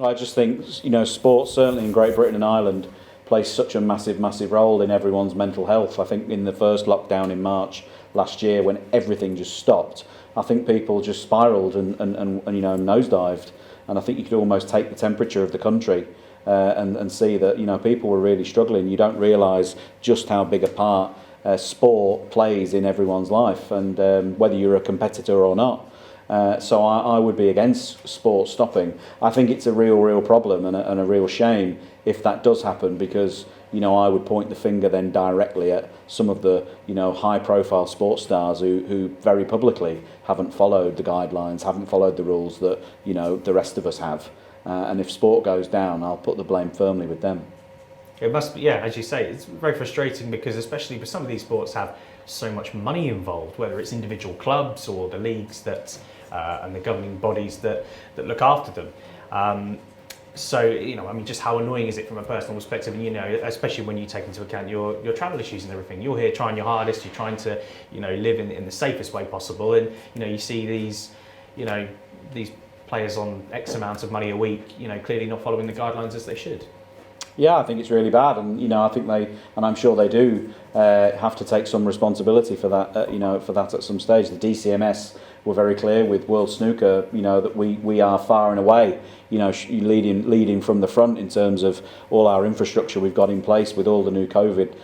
I just think, sports, certainly in Great Britain and Ireland, plays such a massive, massive role in everyone's mental health. I think in the first lockdown in March last year, when everything just stopped, I think people just spiralled and nosedived. And I think you could almost take the temperature of the country and see that, people were really struggling. You don't realise just how big a part sport plays in everyone's life, and whether you're a competitor or not. So I would be against sport stopping. I think it's a real problem and a real shame if that does happen, because I would point the finger then directly at some of the high-profile sports stars who very publicly haven't followed the guidelines, haven't followed the rules that the rest of us have. And if sport goes down, I'll put the blame firmly with them. It must be, yeah, as you say, it's very frustrating because especially with some of these sports have so much money involved, whether it's individual clubs or the leagues that and the governing bodies that look after them. So, just how annoying is it from a personal perspective, and, especially when you take into account your travel issues and everything. You're here trying your hardest, you're trying to, live in the safest way possible, and, you see these players on X amount of money a week, clearly not following the guidelines as they should. Yeah, I think it's really bad, and I think they, and I'm sure they do, have to take some responsibility for that. For that at some stage. The DCMS were very clear with World Snooker, that we are far and away, leading from the front in terms of all our infrastructure we've got in place with all the new COVID,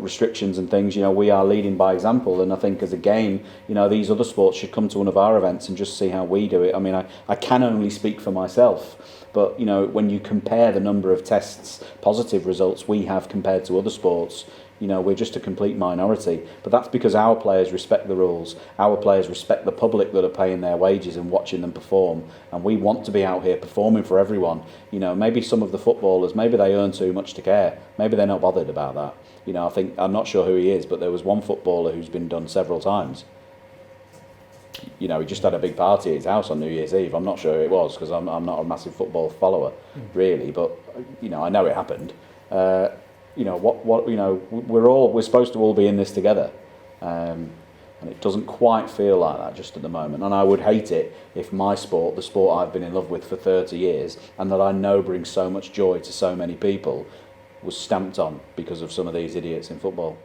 restrictions and things. We are leading by example, and I think as a game, these other sports should come to one of our events and just see how we do it. I mean, I can only speak for myself. But, when you compare the number of tests, positive results we have compared to other sports, we're just a complete minority. But that's because our players respect the rules. Our players respect the public that are paying their wages and watching them perform. And we want to be out here performing for everyone. Maybe some of the footballers, maybe they earn too much to care. Maybe they're not bothered about that. I'm not sure who he is, but there was one footballer who's been done several times. He just had a big party at his house on New Year's Eve. I'm not sure who it was, because I'm not a massive football follower, really. But I know it happened. We're supposed to all be in this together, and it doesn't quite feel like that just at the moment. And I would hate it if my sport, the sport I've been in love with for 30 years, and that I know brings so much joy to so many people, was stamped on because of some of these idiots in football.